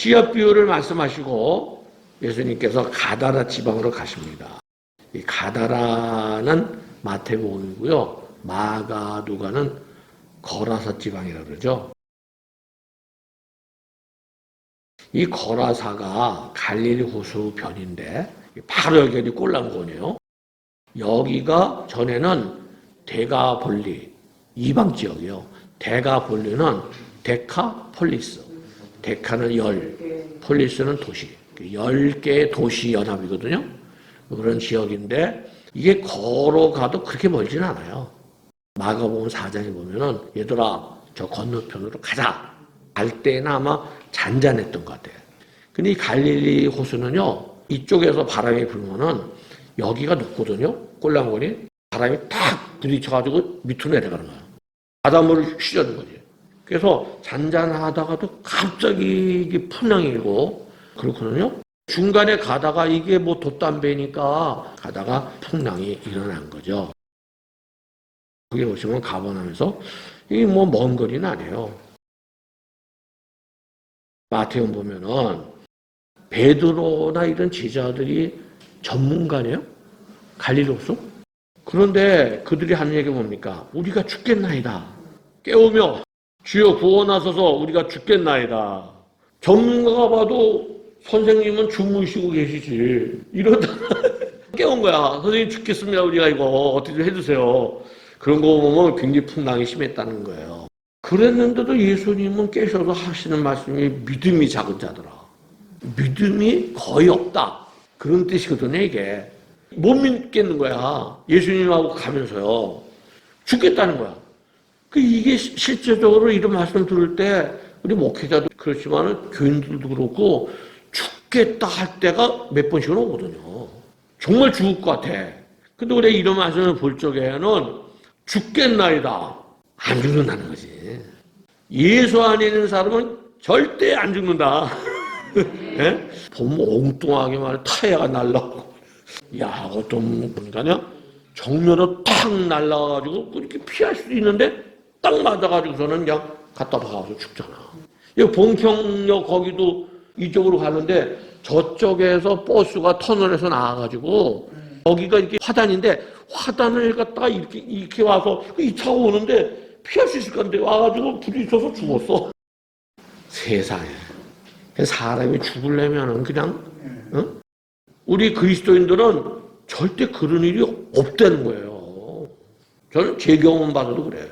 지역 비유를 말씀하시고 예수님께서 가다라 지방으로 가십니다. 이 가다라는 마태복음이고요. 마가, 누가는 거라사 지방이라고 그러죠. 이 거라사가 갈릴리 호수 변인데 바로 여기 꼴랑권이에요. 여기가 전에는 데가볼리, 이방 지역이요. 데가볼리는 데카폴리스. 데카는 10, 폴리스는 도시. 10개의 도시 연합이거든요. 그런 지역인데 이게 걸어가도 그렇게 멀진 않아요. 마가복음 4장에 보면은 얘들아 저 건너편으로 가자. 갈 때는 아마 잔잔했던 것 같아요. 근데 이 갈릴리 호수는요. 이쪽에서 바람이 불면은 여기가 높거든요. 꼴랑거리. 바람이 탁 부딪혀가지고 밑으로 내려가는 거예요. 바닷물을 휘저는 거지. 그래서 잔잔하다가도 갑자기 이게 풍랑이 일고 그렇거든요. 중간에 가다가 이게 뭐 돛담배니까 가다가 풍랑이 일어난 거죠. 거기 보시면 가버나움에서 이게 뭐 먼 거리는 아니에요. 마태복음 보면은 베드로나 이런 제자들이 전문가네요. 갈릴리 호수. 그런데 그들이 하는 얘기가 뭡니까? 우리가 죽겠나이다. 깨우며 주여 구원하소서 우리가 죽겠나이다. 전문가가 봐도 선생님은 주무시고 계시지. 이러다 깨운 거야. 선생님 죽겠습니다. 우리가 이거 어떻게 좀 해주세요. 그런 거 보면 굉장히 풍랑이 심했다는 거예요. 그랬는데도 예수님은 깨셔서 하시는 말씀이 믿음이 작은 자더라. 믿음이 거의 없다. 그런 뜻이거든요, 이게. 못 믿겠는 거야. 예수님하고 가면서요. 죽겠다는 거야. 이게 실제적으로 이런 말씀 들을 때 우리 목회자도 그렇지만 교인들도 그렇고 죽겠다 할 때가 몇 번씩은 오거든요. 정말 죽을 것 같아. 근데 우리 이런 말씀을 볼 적에는 죽겠나이다. 안 죽는다는 거지. 예수 안에 있는 사람은 절대 안 죽는다. 예? 보면 엉뚱하게 말해 타이어가 날라오고 야 어떤 분가냐 정면으로 탁 날라가지고 그렇게 피할 수도 있는데 딱 맞아가지고서는 그냥 갖다 박아서 죽잖아. 여기 봉평역 거기도 이쪽으로 가는데 저쪽에서 버스가 터널에서 나와가지고 여기가 이렇게 화단인데 화단을 갖다가 이렇게 와서 이 차가 오는데 피할 수 있을 건데 와가지고 부딪혀서 죽었어. 세상에. 사람이 죽으려면 그냥 우리 그리스도인들은 절대 그런 일이 없다는 거예요. 저는 제 경험 봐서도 그래요.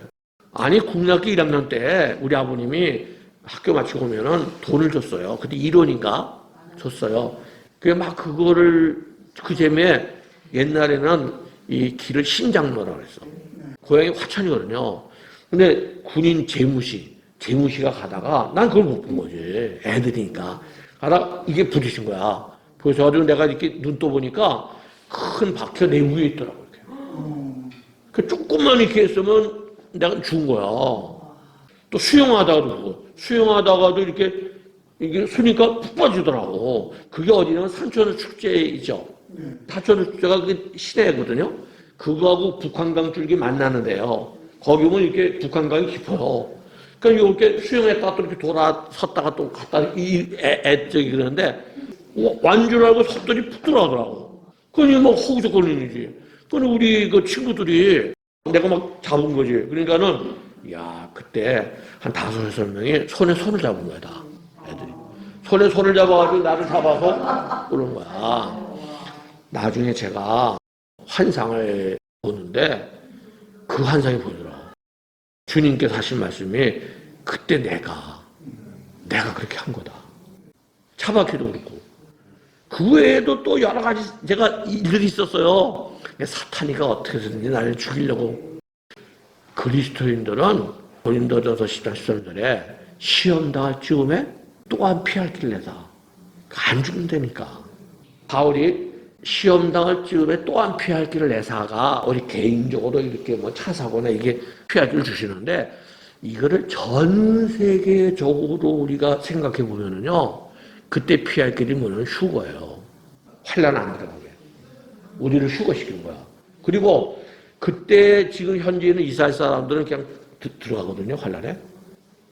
아니 국민학교 1학년 때 우리 아버님이 학교 마치고 오면은 돈을 줬어요. 그때 1원인가 줬어요. 그게 막 그거를 그 재미에 옛날에는 이 길을 신장로라고 그랬어. 고향이 화천이거든요. 근데 군인 재무시가 가다가 난 그걸 못 본 거지. 애들이니까. 가다가 이게 부딪힌 거야. 그래서 내가 이렇게 눈 떠보니까 큰 박혀 내 위에 있더라고. 이렇게. 그 조금만 이렇게 했으면 내가 죽은 거야. 또 수영하다가도 이렇게 이게 수니까 푹 빠지더라고. 그게 어디냐면 산천어 축제이죠. 산천어 축제가 그 시내거든요. 그거하고 북한강 줄기 만나는데요. 거기 보면 이렇게 북한강이 깊어요. 그러니까 이렇게 수영했다가 또 이렇게 돌아섰다가 또 갔다 저기 그러는데 완줄 알고 섰더니 푹 들어가더라고. 그러니 막 허우적거리는지. 그러니 우리 그 친구들이 내가 막 잡은 거지. 그러니까는 야 그때 한 5-6명이 손에 손을 잡은 거야 다. 애들이. 손에 손을 잡아가지고 나를 잡아서 그런 거야. 나중에 제가 환상을 보는데 그 환상이 보이더라고. 주님께서 하신 말씀이 그때 내가 그렇게 한 거다. 차박해도 그렇고. 그 외에도 또 여러 가지 제가 일들이 있었어요. 사탄이가 어떻게든지 나를 죽이려고. 그리스도인들은 고린도전서 10장 13절에 시험 당할 즈음에 또한 피할 길을 내다. 안 죽는다니까. 바울이 시험 당할 즈음에 또한 피할 길을 내사가 우리 개인적으로 이렇게 뭐 차 사고나 이게 피할 길을 주시는데 이거를 전 세계적으로 우리가 생각해 보면은요. 그때 피할 길이 뭐냐면 휴거예요. 환난 안 들어가게. 우리를 휴거시킨 거야. 그리고 그때 지금 현재 있는 이스라엘 사람들은 그냥 들어가거든요. 환난에.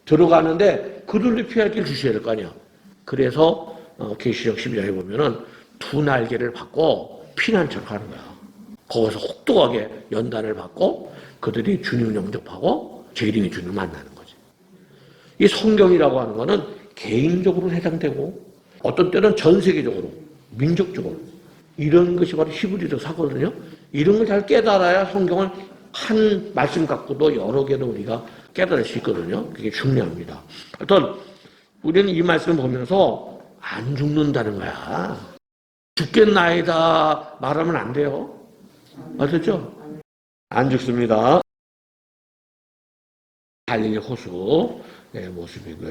들어가는데 그들도 피할 길 주셔야 될 거 아니야. 그래서 계시록 12장에 보면은 두 날개를 받고 피난처를 가는 거야. 거기서 혹독하게 연단을 받고 그들이 주님을 영접하고 재림의 주님을 만나는 거지. 이 성경이라고 하는 거는 개인적으로 해당되고 어떤 때는 전 세계적으로, 민족적으로 이런 것이 바로 히브리서 사거든요. 이런 걸 잘 깨달아야 성경을 한 말씀 갖고도 여러 개를 우리가 깨달을 수 있거든요. 그게 중요합니다. 하여튼 우리는 이 말씀을 보면서 안 죽는다는 거야. 죽겠나이다 말하면 안 돼요. 맞았죠? 안 죽습니다. 갈릴리 호수의 모습이고요.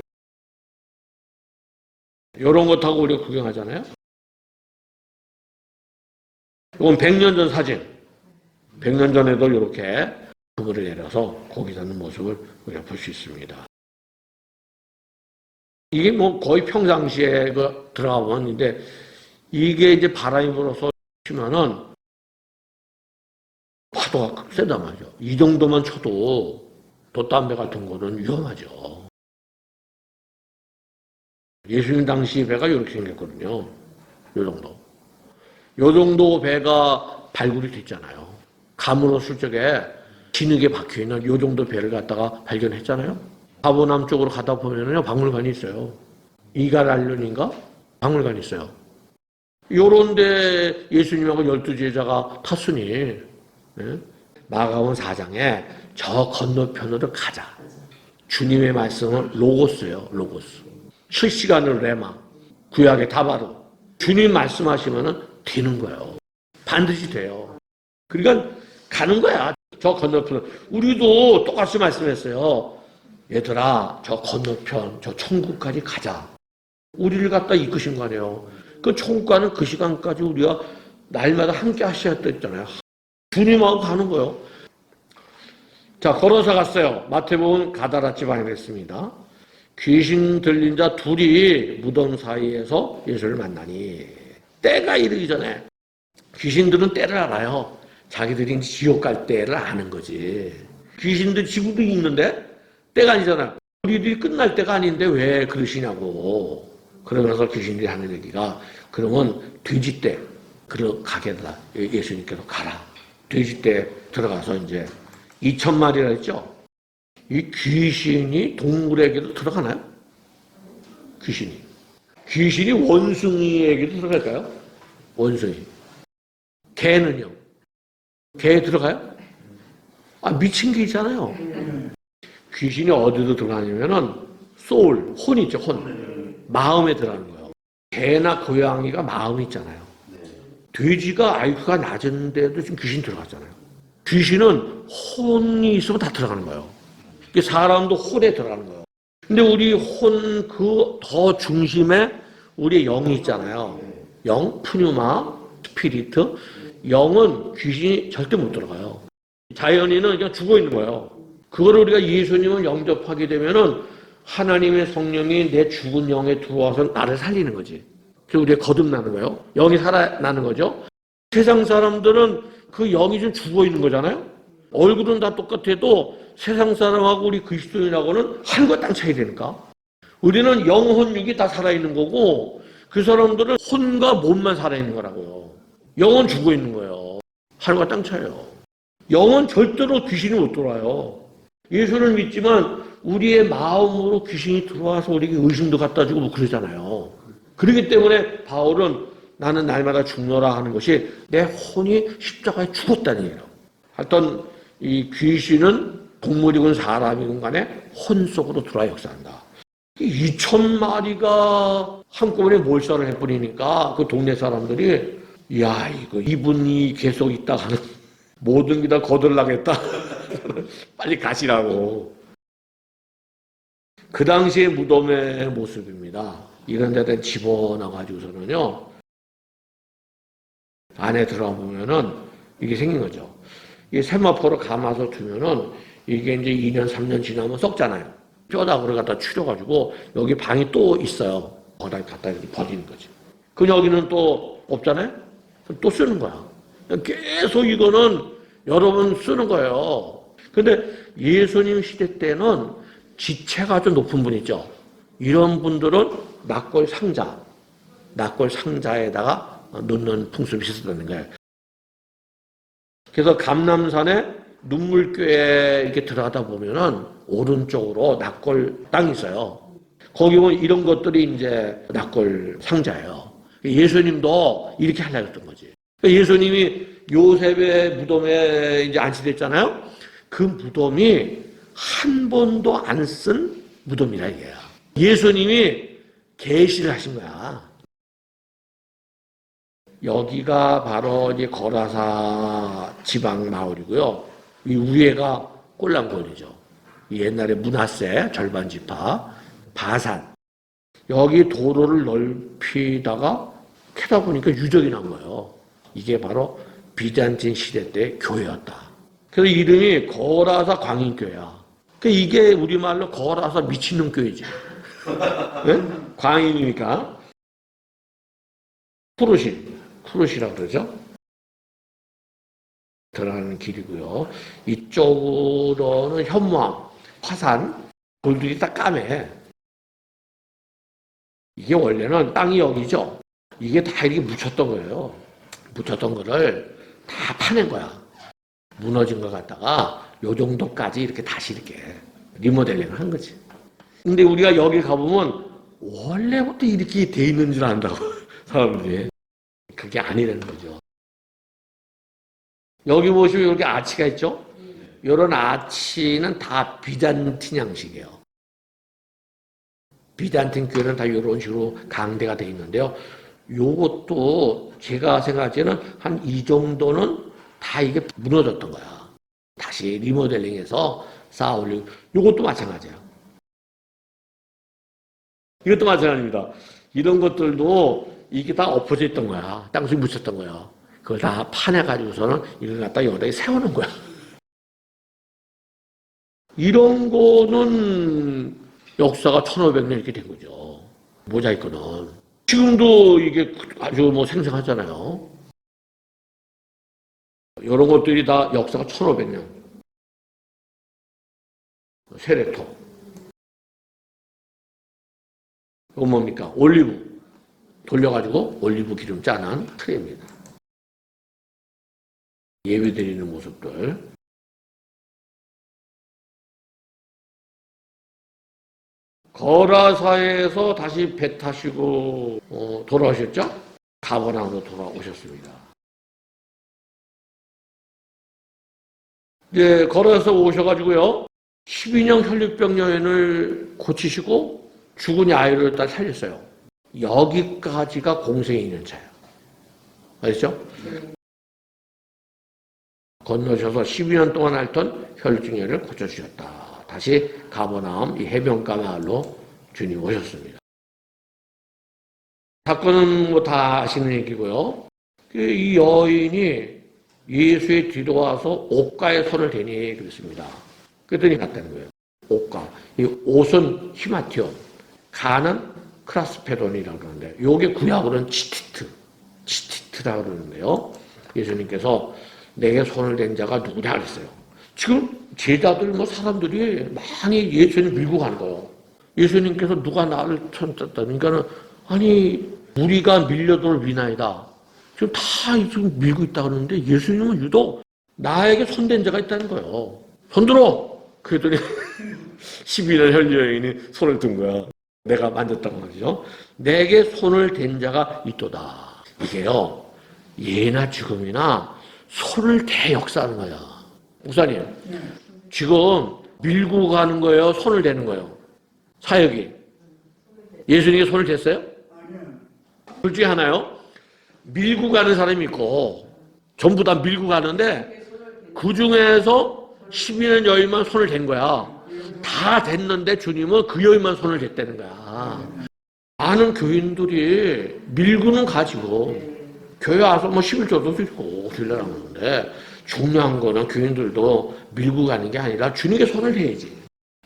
이런 거 타고 우리가 구경하잖아요. 이건 100년 전 사진. 100년 전에도 이렇게 그물을 내려서 고기 잡는 모습을 우리가 볼 수 있습니다. 이게 뭐 거의 평상시에 들어가 보는데 이게 이제 바람이 불어서 치면은 파도가 세단 말이죠. 이 정도만 쳐도 돛담배 같은 거는 위험하죠. 예수님 당시 배가 이렇게 생겼거든요. 요 정도. 요 정도 배가 발굴이 됐잖아요. 가문호 술적에 진흙에 박혀있는 요 정도 배를 갖다가 발견했잖아요. 가보남 쪽으로 가다 보면요, 박물관이 있어요. 이갈알륜인가? 박물관이 있어요. 요런데 예수님하고 12제자가 탔으니, 예? 마가복음 4장에 저 건너편으로 가자. 주님의 말씀은 로고스예요, 로고스. 실시간으로 레마, 구약의 다바로. 주님 말씀하시면은 되는 거예요. 반드시 돼요. 그러니까 가는 거야. 저 건너편. 우리도 똑같이 말씀했어요. 얘들아, 저 건너편, 저 천국까지 가자. 우리를 갖다 이끄신 거 아니에요. 그 천국 가는 그 시간까지 우리가 날마다 함께 하셔야 했잖아요. 주님하고 가는 거예요. 자, 걸어서 갔어요. 마태복음 가다라 지방에 됐습니다. 귀신 들린 자 둘이 무덤 사이에서 예수를 만나니 때가 이르기 전에 귀신들은 때를 알아요. 자기들이 지옥 갈 때를 아는 거지. 귀신들 지구도 있는데 때가 아니잖아. 우리들이 끝날 때가 아닌데 왜 그러시냐고. 그러면서 귀신들이 하는 얘기가 그러면 돼지 때 가게다. 예수님께서 가라. 돼지 때 들어가서 이제 2,000마리라 했죠. 이 귀신이 동물에게도 들어가나요? 귀신이 원숭이에게도 들어갈까요? 원숭이. 개는요? 개 들어가요? 아, 미친 게 있잖아요. 귀신이 어디로 들어가냐면은 소울, 혼 있죠, 혼. 마음에 들어가는 거예요. 개나 고양이가 마음이 있잖아요. 돼지가 IQ가 낮은데도 지금 귀신 들어갔잖아요. 귀신은 혼이 있으면 다 들어가는 거예요. 사람도 혼에 들어가는 거예요. 근데 우리 혼 그 더 중심에 우리의 영이 있잖아요. 영, 푸뉴마, 스피리트. 영은 귀신이 절대 못 들어가요. 자연인은 그냥 죽어 있는 거예요. 그거를 우리가 예수님을 영접하게 되면은 하나님의 성령이 내 죽은 영에 들어와서 나를 살리는 거지. 그래서 우리가 거듭나는 거예요. 영이 살아나는 거죠. 세상 사람들은 그 영이 좀 죽어 있는 거잖아요. 얼굴은 다 똑같아도 세상 사람하고 우리 그리스도인하고는 하늘과 땅 차이 되니까. 우리는 영혼육이 다 살아있는 거고 그 사람들은 혼과 몸만 살아있는 거라고요. 영은 죽어 있는 거예요. 하늘과 땅 차이요. 영은 절대로 귀신이 못 들어와요. 예수를 믿지만 우리의 마음으로 귀신이 들어와서 우리에게 의심도 갖다 주고 뭐 그러잖아요. 그렇기 때문에 바울은 나는 날마다 죽노라 하는 것이 내 혼이 십자가에 죽었다는 얘기예요. 하여튼 이 귀신은 동물이건 사람이건 간에 혼 속으로 들어와 역사한다. 2,000마리가 한꺼번에 몰살을 해버리니까 그 동네 사람들이 야, 이분이 계속 있다가는 모든 게 다 거들나겠다. 빨리 가시라고. 그 당시의 무덤의 모습입니다. 이런 데다 집어넣어가지고서는요, 안에 들어가 보면은 이게 생긴 거죠. 이 세마포로 감아서 두면은 이게 이제 2년, 3년 지나면 썩잖아요. 뼈다구를 갖다 추려가지고 여기 방이 또 있어요. 거기다 갖다 이렇게 버리는 거지. 그 여기는 또 없잖아요? 또 쓰는 거야. 계속 이거는 여러 번 쓰는 거예요. 근데 예수님 시대 때는 지체가 좀 높은 분 있죠. 이런 분들은 납골 상자에다가 넣는 풍습이 있었다는 거예요. 그래서 감남산에 눈물교에 이렇게 들어가다 보면은 오른쪽으로 납골 땅이 있어요. 거기 보면 이런 것들이 이제 납골 상자예요. 예수님도 이렇게 하려고 했던 거지. 예수님이 요셉의 무덤에 이제 안치됐잖아요. 그 무덤이 한 번도 안 쓴 무덤이라 이게요. 예수님이 계시를 하신 거야. 여기가 바로 이제 거라사 지방 마을이고요. 이 위에가 꼴랑권이죠. 옛날에 므낫세 절반 지파 바산. 여기 도로를 넓히다가 캐다 보니까 유적이 난 거예요. 이게 바로 비잔틴 시대 때 교회였다. 그래서 이름이 거라사 광인교회야. 이게 우리말로 거라사 미친놈 교회지. 네? 광인이니까. 푸르시라고 그러죠. 들어가는 길이고요. 이쪽으로는 현무암, 화산, 돌들이 딱 까매. 이게 원래는 땅이 여기죠. 이게 다 이렇게 묻혔던 거예요. 묻혔던 거를 다 파낸 거야. 무너진 거 갖다가 요 정도까지 이렇게 다시 이렇게 리모델링을 한 거지. 근데 우리가 여기 가보면 원래부터 이렇게 돼 있는 줄 안다고 사람들이. 그게 아니라는 거죠. 여기 보시면 이렇게 아치가 있죠? 이런 아치는 다 비잔틴 양식이에요. 비잔틴 교회는 다 이런 식으로 강대가 돼 있는데요. 요것도 제가 생각할 때는 한 이 정도는 다 이게 무너졌던 거야. 다시 리모델링해서 쌓아 올리고. 요것도 마찬가지야. 이것도 마찬가지입니다. 이런 것들도 이게 다 엎어져 있던 거야. 땅속에 묻혔던 거야. 그걸 다 파내가지고서는 이걸 갖다 여기다 세우는 거야. 이런 거는 역사가 1500년 이렇게 된 거죠. 모자이크는. 지금도 이게 아주 뭐 생생하잖아요. 이런 것들이 다 역사가 1500년. 세례토. 이건 뭡니까? 올리브. 돌려가지고 올리브 기름 짜는 트레입니다. 예배 드리는 모습들. 거라사에서 다시 배 타시고 돌아오셨죠? 가버나움으로 돌아오셨습니다. 이제 거라사에서 오셔가지고요. 12년 혈류병 여인을 고치시고 죽은 아이를 딱 살렸어요. 여기까지가 공생의 2년차예요. 아시죠? 건너셔서 12년 동안 앓던 혈류증 여인을 고쳐주셨다. 다시 가버나움 이 해변가 마을로 주님 오셨습니다. 사건은 뭐 다 아시는 얘기고요. 이 여인이 예수의 뒤로 와서 옷가에 손을 대니 그랬습니다. 그랬더니 갔다는 거예요. 옷가. 이 옷은 히마티온, 가는 크라스페론이라고 그러는데 요게 구약으로는 치티트라고 그러는데요. 예수님께서 내게 손을 댄 자가 누구냐 그랬어요. 지금 제자들 뭐 사람들이 많이 예수님 밀고 가는 거예요. 예수님께서 누가 나를 손떴다니까는 아니 우리가 밀려돌 위나이다. 지금 다 지금 밀고 있다 그러는데 예수님은 유독 나에게 손댄 자가 있다는 거예요. 손들어. 그랬더니 12년 혈류 여인이 손을 든 거야. 내가 만졌다고 말이죠. 내게 손을 댄 자가 있도다. 이게요. 예나 지금이나 손을 대 역사하는 거야. 목사님, 지금 밀고 가는 거예요? 손을 대는 거예요? 사역이. 예수님께 손을 댔어요? 둘 중에 하나요? 밀고 가는 사람이 있고 전부 다 밀고 가는데 그 중에서 12년 여인만 손을 댄 거야. 다 됐는데 주님은 그 여인만 손을 댔다는 거야. 많은 교인들이 밀고는 가지고 교회 와서 뭐 11조도 드리고 드리려고 하는데 중요한 거는 교인들도 밀고 가는 게 아니라 주님께 손을 대야지.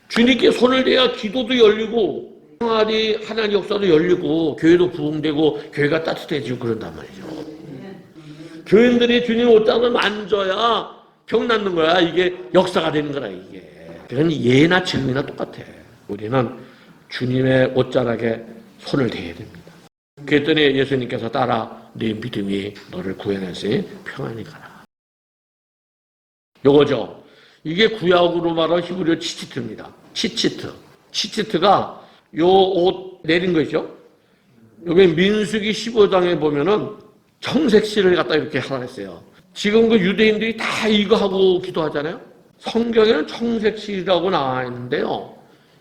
주님께 손을 대야 기도도 열리고 생활이 하나님 역사도 열리고 교회도 부흥되고 교회가 따뜻해지고 그런단 말이죠. 교인들이 주님 옷장을 만져야 병 낫는 거야. 이게 역사가 되는 거라 이게. 그건 예나 지금이나 똑같아. 우리는 주님의 옷자락에 손을 대야 됩니다. 그랬더니 예수님께서 따라 네 믿음이 너를 구원했으니 평안히 가라. 요거죠. 이게 구약으로 말하는 히브리어 치치트입니다. 치치트. 치치트가 요 옷 내린 거죠. 여기 민수기 15장에 보면은 청색실을 갖다 이렇게 하라 했어요. 지금 그 유대인들이 다 이거 하고 기도하잖아요. 성경에는 청색실이라고 나와 있는데요.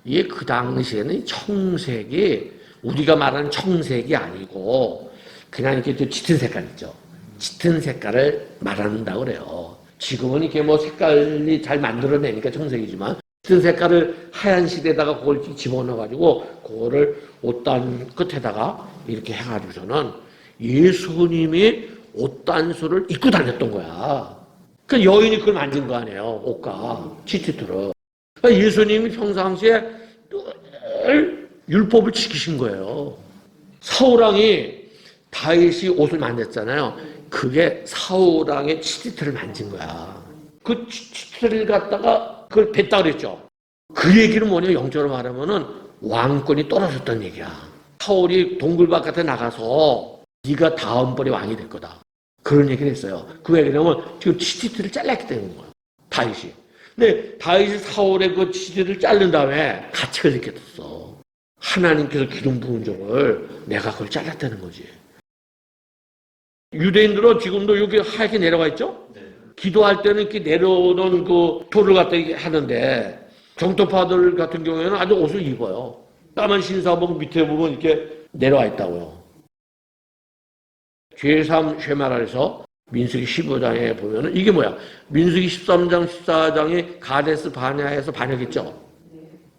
이게 그 당시에는 청색이 우리가 말하는 청색이 아니고 그냥 이렇게 짙은 색깔 있죠. 짙은 색깔을 말한다고 그래요. 지금은 이렇게 뭐 색깔이 잘 만들어내니까 청색이지만 짙은 색깔을 하얀 실에다가 그걸 집어넣어가지고 그거를 옷단 끝에다가 이렇게 해가지고서는 예수님이 옷단수를 입고 다녔던 거야. 그러니까 여인이 그걸 만진 거 아니에요. 옷과 치치트를. 그러니까 예수님이 평상시에 늘 율법을 지키신 거예요. 사울왕이 다윗이 옷을 만졌잖아요. 그게 사울왕의 치치트를 만진 거야. 그 치치트를 갖다가 그걸 뱉다 그랬죠. 그 얘기는 뭐냐, 영적으로 말하면은 왕권이 떨어졌다는 얘기야. 사울이 동굴 바깥에 나가서 네가 다음번에 왕이 될 거다. 그런 얘기를 했어요. 그 얘기냐면 지금 치치트를 잘랐기 때문인 거예요. 다윗이. 근데 다윗이 사울의 그 치치트를 자른 다음에 가책을 느꼈어. 하나님께서 기름 부은 적을 내가 그걸 잘랐다는 거지. 유대인들은 지금도 여기 하얗게 내려가 있죠? 네. 기도할 때는 이렇게 내려오는 그 돌을 갖다 하는데 정토파들 같은 경우에는 아주 옷을 입어요. 까만 신사복 밑에 보면 이렇게 내려와 있다고요. 제3 쉐마라에서 민수기 15장에 보면은 이게 뭐야? 민수기 13장, 14장이 가데스 바네아에서 반역했죠.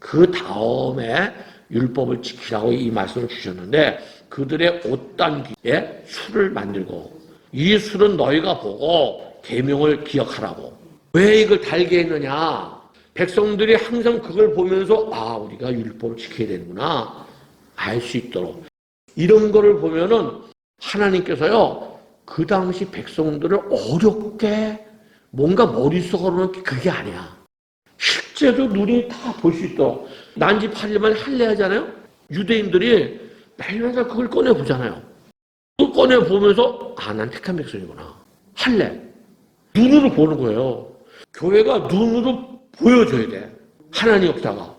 그 다음에 율법을 지키라고 이 말씀을 주셨는데 그들의 옷단기에 술을 만들고 이 술은 너희가 보고 계명을 기억하라고. 왜 이걸 달게 했느냐? 백성들이 항상 그걸 보면서 아, 우리가 율법을 지켜야 되는구나 알 수 있도록. 이런 거를 보면은 하나님께서요 그 당시 백성들을 어렵게 뭔가 머릿속으로는 그게 아니야. 실제로 눈이 다 볼 수 있도록. 난지 8일만에 할례 하잖아요. 유대인들이 매일마다 그걸 꺼내보잖아요. 그걸 꺼내보면서 아, 난 택한 백성이구나. 할례. 눈으로 보는 거예요. 교회가 눈으로 보여줘야 돼. 하나님 역사가.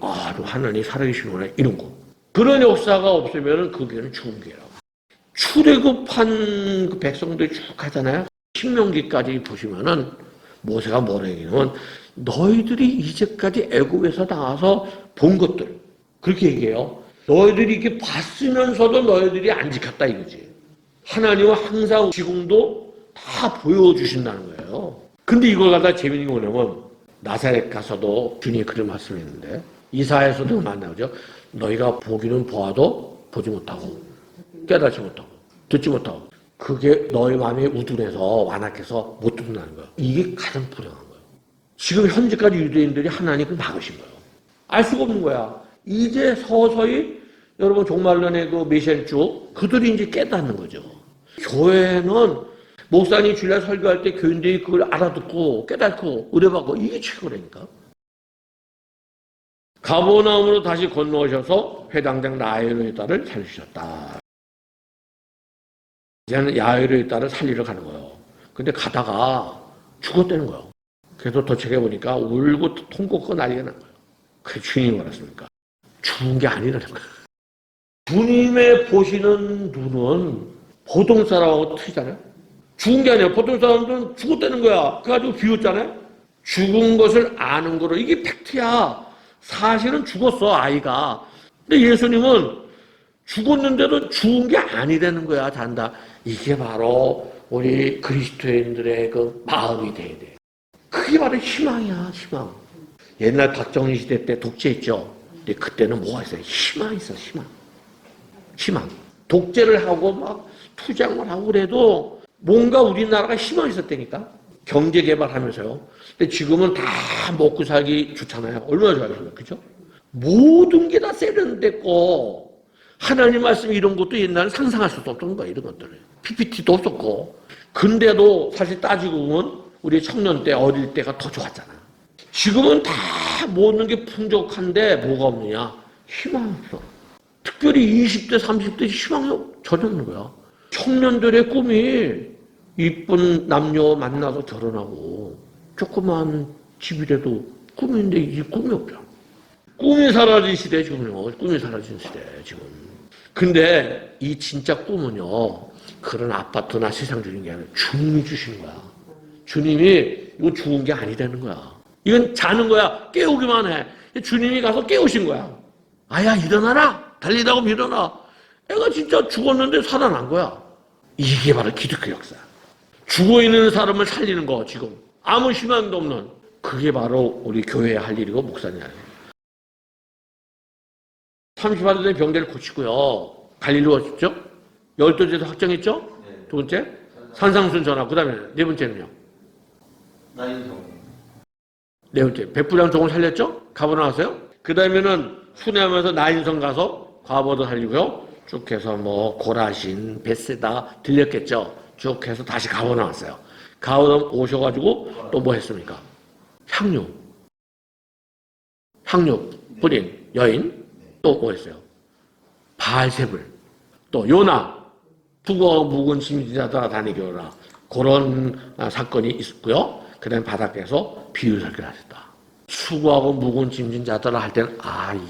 아, 하나님 살아계시구나. 이런 거. 그런 역사가 없으면 그 교회는 죽은 교회라고. 출애굽한 그 백성들이 쭉 하잖아요. 신명기까지 보시면은 모세가 뭐라 얘기냐면 너희들이 이제까지 애굽에서 나와서 본 것들 그렇게 얘기해요. 너희들이 이렇게 봤으면서도 너희들이 안 지켰다 이거지. 하나님은 항상 지금도 다 보여주신다는 거예요. 근데 이걸 갖다 재밌는 게 뭐냐면 나사렛 가서도 주님이 그런 말씀했는데 이사야에서도 만나죠. 너희가 보기는 보아도 보지 못하고 깨닫지 못하고 듣지 못하고 그게 너희 마음이 우둔해서 완악해서 못 듣는다는 거예요. 이게 가장 불행한 거예요. 지금 현재까지 유대인들이 하나님을 막으신 거예요. 알 수가 없는 거야. 이제 서서히 여러분 종말론의 그 메시아주 그들이 이제 깨닫는 거죠. 교회는 목사님 주일날 설교할 때 교인들이 그걸 알아듣고 깨닫고 의뢰받고 이게 최고라니까. 가버나움으로 다시 건너오셔서 회당장 야이로의 딸을 살리셨다. 이제는 야이로의 딸을 살리러 가는 거예요. 근데 가다가 죽었다는 거예요. 그래서 도착해 보니까 울고 통곡하고 난리가 난 거예요. 그게 주님이 뭐랬습니까? 죽은 게 아니라는 거예요. 주님의 보시는 눈은 보통 사람하고 틀리잖아요. 죽은 게 아니라 보통 사람들은 죽었다는 거야. 그래가지고 비웃잖아요. 죽은 것을 아는 거로 이게 팩트야. 사실은 죽었어 아이가. 근데 예수님은 죽었는데도 죽은 게 아니라는 거야. 잔다. 이게 바로 우리 그리스도인들의 그 마음이 돼야 돼. 그게 바로 희망이야. 희망. 옛날 박정희 시대 때 독재했죠. 근데 그때는 뭐가 있어요? 희망이 있어. 희망. 독재를 하고 막 투쟁을 하고 그래도 뭔가 우리나라가 희망이 있었다니까. 경제 개발하면서요. 근데 지금은 다 먹고 살기 좋잖아요. 얼마나 좋아요. 그죠? 모든 게 다 세련됐고 하나님 말씀 이런 것도 옛날에 상상할 수도 없던 거야. 이런 것들을. PPT도 없었고. 근데도 사실 따지고 보면 우리 청년 때 어릴 때가 더 좋았잖아. 지금은 다 모든 게 풍족한데 뭐가 없느냐? 희망 없어. 특별히 20대, 30대 희망이 전혀 없는 거야. 청년들의 꿈이 이쁜 남녀 만나서 결혼하고 조그만 집이라도 꿈인데 이 꿈이 없잖아. 꿈이 사라진 시대 지금요. 꿈이 사라진 시대 지금. 근데 이 진짜 꿈은요. 그런 아파트나 세상 주는 게 아니라 주님이 주시는 거야. 주님이 이거 죽은 게 아니라는 거야. 이건 자는 거야. 깨우기만 해. 주님이 가서 깨우신 거야. 아야 일어나라. 달리다가 일어나. 애가 진짜 죽었는데 살아난 거야. 이게 바로 기독교 역사야. 죽어있는 사람을 살리는 거 지금. 아무 희망도 없는. 그게 바로 우리 교회의 할 일이고 목사님 할 일. 30살 된 병자를 고치고요. 갈릴리 왔죠? 12제도 확정했죠? 네. 두 번째, 산상순 전화. 그 다음에 네 번째는요? 나인성. 네 번째, 백부장 종을 살렸죠? 가보 나왔어요? 그 다음에는 순회하면서 나인성 가서 과보도 살리고요. 쭉 해서 뭐 고라신, 베세다 들렸겠죠? 쭉 해서 다시 가보 나왔어요. 가보 오셔가지고 또 뭐 했습니까? 향유 뿌린 여인. 또 뭐 했어요? 바알세불. 또 요나. 투고하고 묵은 짐진자다 다니게 오라. 그런 사건이 있었고요. 그 다음에 바닥에서 비유설교를 하셨다. 수고하고 묵은 짐진자들을 할 때는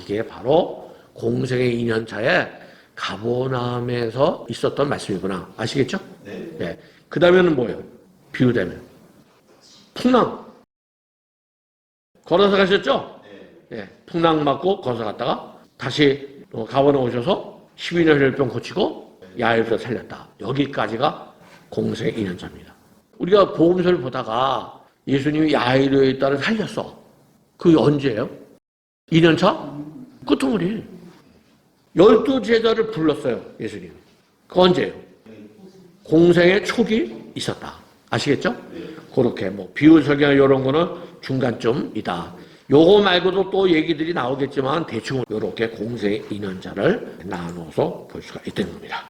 이게 바로 공생의 2년차에 가보남에서 있었던 말씀이구나. 아시겠죠? 네. 네. 그 다음에는 뭐예요? 비유되면 풍랑. 걸어서 가셨죠? 네. 네. 풍랑 맞고 걸어서 갔다가 다시 가보남 오셔서 12년 혈병 고치고 야이로서 살렸다. 여기까지가 공생의 2년차입니다. 우리가 복음서를 보다가 예수님이 야이로의 딸을 살렸어. 그게 언제예요? 2년차? 끄트머리. 12제자를 불렀어요. 예수님. 그 언제예요? 공생의 초기 있었다. 아시겠죠? 그렇게 뭐 비유설교나 이런 거는 중간쯤이다. 요거 말고도 또 얘기들이 나오겠지만 대충 이렇게 공생의 2년차를 나눠서 볼 수가 있다는 겁니다.